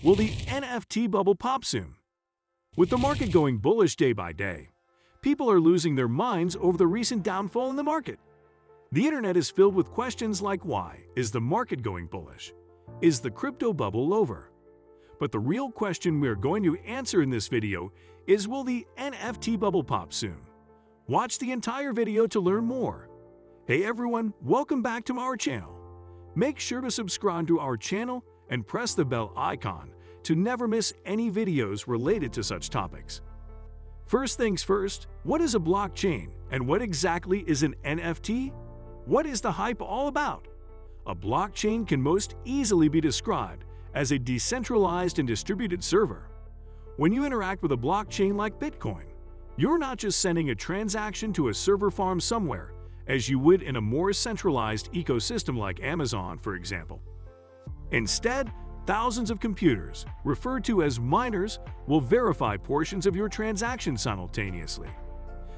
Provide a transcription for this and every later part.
Will the NFT bubble pop soon? With the market going bullish day by day, people are losing their minds over the recent downfall in the market. The internet is filled with questions like why is the market going bullish? Is the crypto bubble over? But the real question we are going to answer in this video is, will the NFT bubble pop soon? Watch the entire video to learn more. Hey everyone, welcome back to our channel. Make sure to subscribe to our channel and press the bell icon to never miss any videos related to such topics. First things first, what is a blockchain and what exactly is an NFT? What is the hype all about? A blockchain can most easily be described as a decentralized and distributed server. When you interact with a blockchain like Bitcoin, you're not just sending a transaction to a server farm somewhere, as you would in a more centralized ecosystem like Amazon, for example. Instead, thousands of computers, referred to as miners, will verify portions of your transaction simultaneously.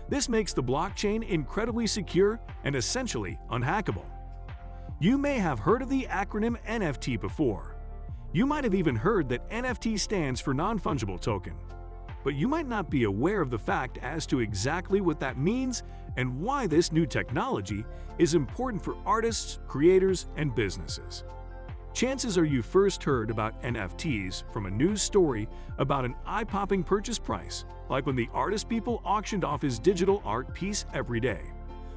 This makes the blockchain incredibly secure and essentially unhackable. You may have heard of the acronym NFT before. You might have even heard that NFT stands for non-fungible token. But you might not be aware of the fact as to exactly what that means and why this new technology is important for artists, creators, and businesses. Chances are you first heard about NFTs from a news story about an eye-popping purchase price, like when the artist Beeple auctioned off his digital art piece every day,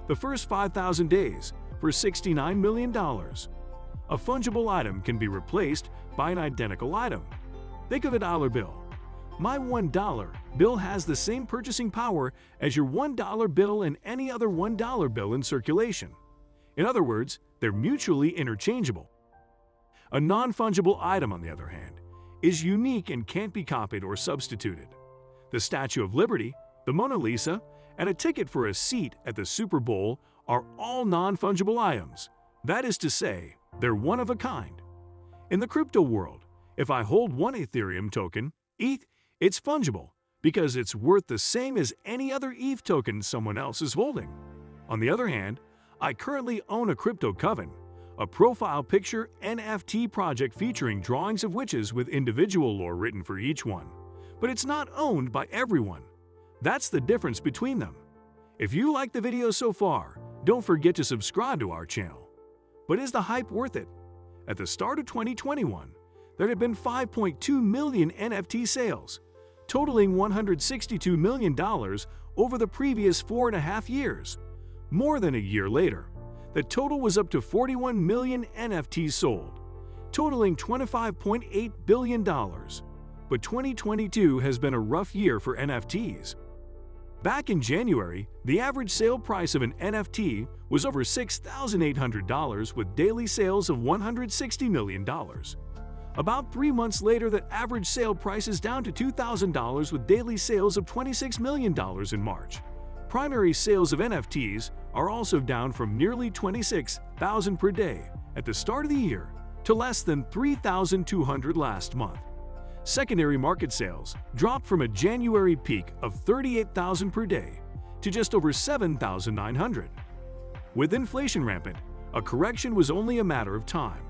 the first 5,000 days, for $69 million. A fungible item can be replaced by an identical item. Think of a dollar bill. My $1 bill has the same purchasing power as your $1 bill and any other $1 bill in circulation. In other words, they're mutually interchangeable. A non-fungible item, on the other hand, is unique and can't be copied or substituted. The Statue of Liberty, the Mona Lisa, and a ticket for a seat at the Super Bowl are all non-fungible items. That is to say, they're one of a kind. In the crypto world, if I hold one Ethereum token, ETH, it's fungible because it's worth the same as any other ETH token someone else is holding. On the other hand, I currently own a crypto coven, a profile picture NFT project featuring drawings of witches with individual lore written for each one. But it's not owned by everyone. That's the difference between them. If you like the video so far, don't forget to subscribe to our channel. But is the hype worth it? At the start of 2021, there had been 5.2 million NFT sales, totaling $162 million over the previous 4.5 years. More than a year later, the total was up to 41 million NFTs sold, totaling $25.8 billion. But 2022 has been a rough year for NFTs. Back in January, the average sale price of an NFT was over $6,800 with daily sales of $160 million. About 3 months later, the average sale price is down to $2,000 with daily sales of $26 million in March. Primary sales of NFTs are also down from nearly 26,000 per day at the start of the year to less than 3,200 last month. Secondary market sales dropped from a January peak of 38,000 per day to just over 7,900. With inflation rampant, a correction was only a matter of time.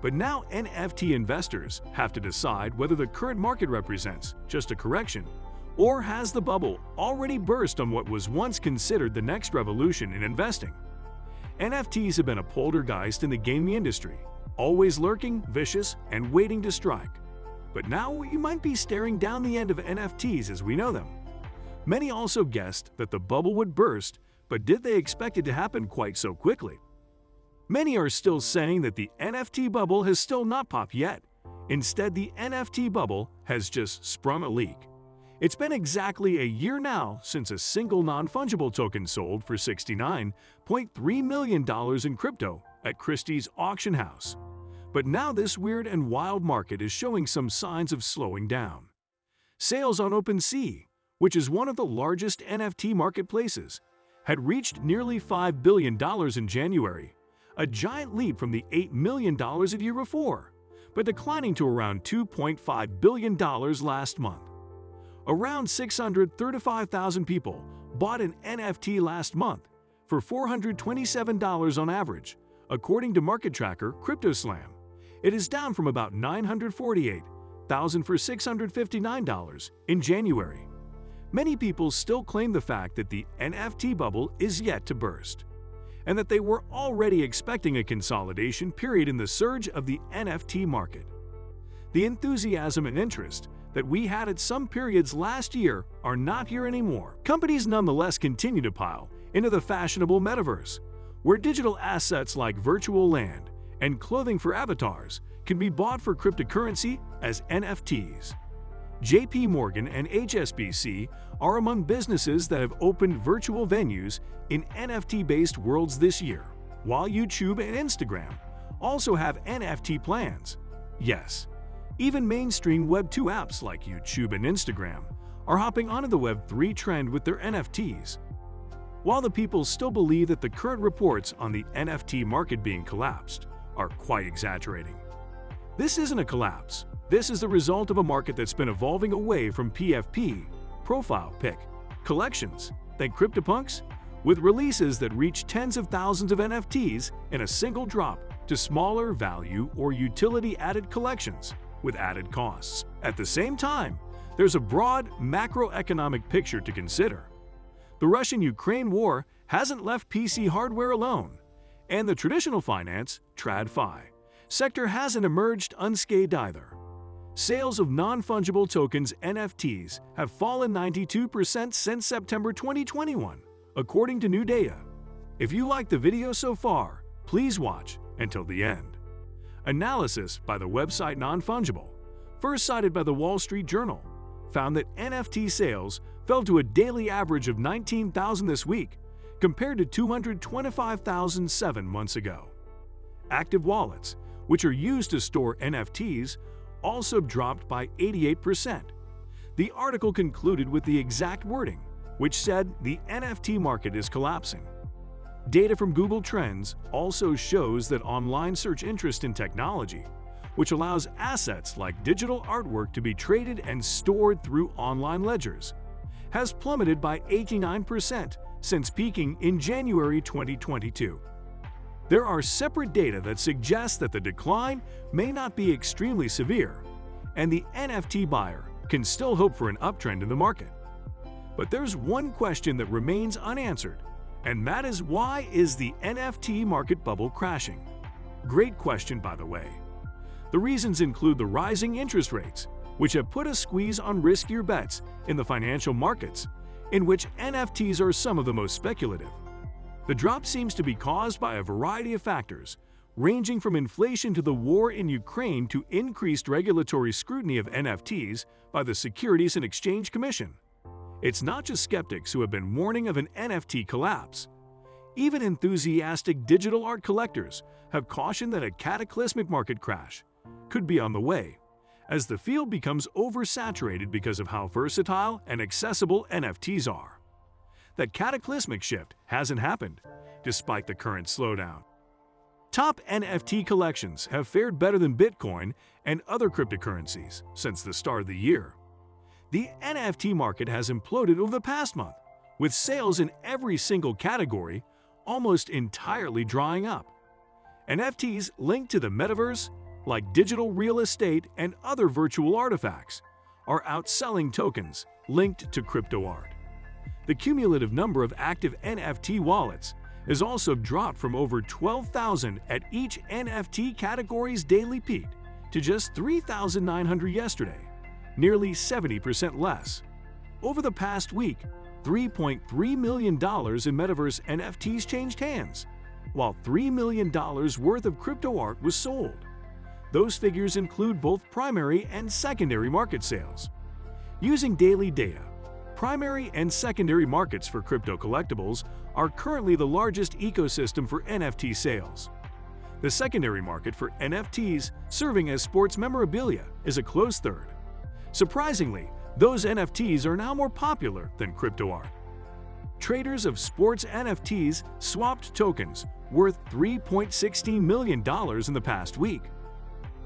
But now NFT investors have to decide whether the current market represents just a correction, or has the bubble already burst on what was once considered the next revolution in investing. NFTs have been a poltergeist in the gaming industry, always lurking, vicious, and waiting to strike. But now you might be staring down the end of NFTs as we know them. Many also guessed that the bubble would burst, but did they expect it to happen quite so quickly? Many are still saying that the NFT bubble has still not popped yet. Instead, the NFT bubble has just sprung a leak. It's been exactly a year now since a single non-fungible token sold for $69.3 million in crypto at Christie's auction house. But now this weird and wild market is showing some signs of slowing down. Sales on OpenSea, which is one of the largest NFT marketplaces, had reached nearly $5 billion in January, a giant leap from the $8 million a year before, but declining to around $2.5 billion last month. Around 635,000 people bought an NFT last month for $427 on average, according to market tracker CryptoSlam. It is down from about 948 $1,000 for $659 in January. Many people still claim the fact that the NFT bubble is yet to burst, and that they were already expecting a consolidation period in the surge of the NFT market. The enthusiasm and interest that we had at some periods last year are not here anymore. Companies nonetheless continue to pile into the fashionable metaverse, where digital assets like virtual land and clothing for avatars can be bought for cryptocurrency as NFTs. JP Morgan and HSBC are among businesses that have opened virtual venues in NFT-based worlds this year, while YouTube and Instagram also have NFT plans. Yes, even mainstream Web2 apps like YouTube and Instagram are hopping onto the Web3 trend with their NFTs. While the people still believe that the current reports on the NFT market being collapsed are quite exaggerating. This isn't a collapse. This is the result of a market that's been evolving away from PFP, profile pic, collections, than CryptoPunks, with releases that reach tens of thousands of NFTs in a single drop to smaller value or utility-added collections with added costs. At the same time, there's a broad macroeconomic picture to consider. The Russian-Ukraine war hasn't left PC hardware alone, and the traditional finance, TradFi, sector hasn't emerged unscathed either. Sales of non-fungible tokens NFTs have fallen 92% since September 2021, according to new data. If you liked the video so far, please watch until the end. Analysis by the website Non-Fungible, first cited by the Wall Street Journal, found that NFT sales fell to a daily average of 19,000 this week, compared to 225,000 7 months ago. Active wallets, which are used to store NFTs, also dropped by 88%. The article concluded with the exact wording, which said the NFT market is collapsing. Data from Google Trends also shows that online search interest in technology, which allows assets like digital artwork to be traded and stored through online ledgers, has plummeted by 89% since peaking in January 2022. There are separate data that suggest that the decline may not be extremely severe, and the NFT buyer can still hope for an uptrend in the market. But there's one question that remains unanswered, and that is, why is the NFT market bubble crashing? Great question, by the way. The reasons include the rising interest rates, which have put a squeeze on riskier bets in the financial markets, in which NFTs are some of the most speculative. The drop seems to be caused by a variety of factors, ranging from inflation to the war in Ukraine to increased regulatory scrutiny of NFTs by the Securities and Exchange Commission. It's not just skeptics who have been warning of an NFT collapse. Even enthusiastic digital art collectors have cautioned that a cataclysmic market crash could be on the way, as the field becomes oversaturated because of how versatile and accessible NFTs are. That cataclysmic shift hasn't happened, despite the current slowdown. Top NFT collections have fared better than Bitcoin and other cryptocurrencies since the start of the year. The NFT market has imploded over the past month, with sales in every single category almost entirely drying up. NFTs linked to the metaverse, like digital real estate and other virtual artifacts, are outselling tokens linked to crypto art. The cumulative number of active NFT wallets has also dropped from over 12,000 at each NFT category's daily peak to just 3,900 yesterday, nearly 70% less. Over the past week, $3.3 million in metaverse NFTs changed hands, while $3 million worth of crypto art was sold. Those figures include both primary and secondary market sales. Using daily data, primary and secondary markets for crypto collectibles are currently the largest ecosystem for NFT sales. The secondary market for NFTs, serving as sports memorabilia, is a close third. Surprisingly, those NFTs are now more popular than crypto art. Traders of sports NFTs swapped tokens worth $3.16 million in the past week.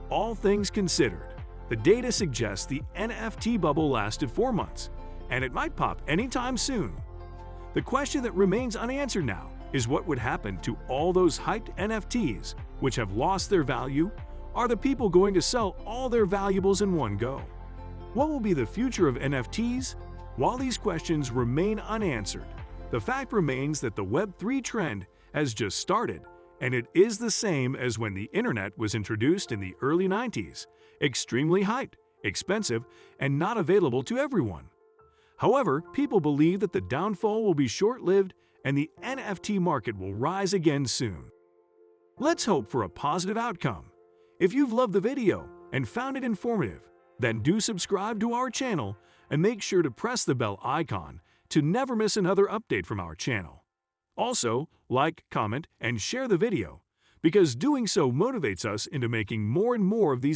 All things considered, the data suggests the NFT bubble lasted 4 months, and it might pop anytime soon. The question that remains unanswered now is what would happen to all those hyped NFTs which have lost their value Are the people going to sell all their valuables in one go? What will be the future of NFTs? While these questions remain unanswered, the fact remains that the Web3 trend has just started, and it is the same as when the internet was introduced in the early 90s, extremely hyped, expensive, and not available to everyone. However, people believe that the downfall will be short-lived and the NFT market will rise again soon. Let's hope for a positive outcome. If you've loved the video and found it informative, then do subscribe to our channel and make sure to press the bell icon to never miss another update from our channel. Also, like, comment, and share the video, because doing so motivates us into making more and more of these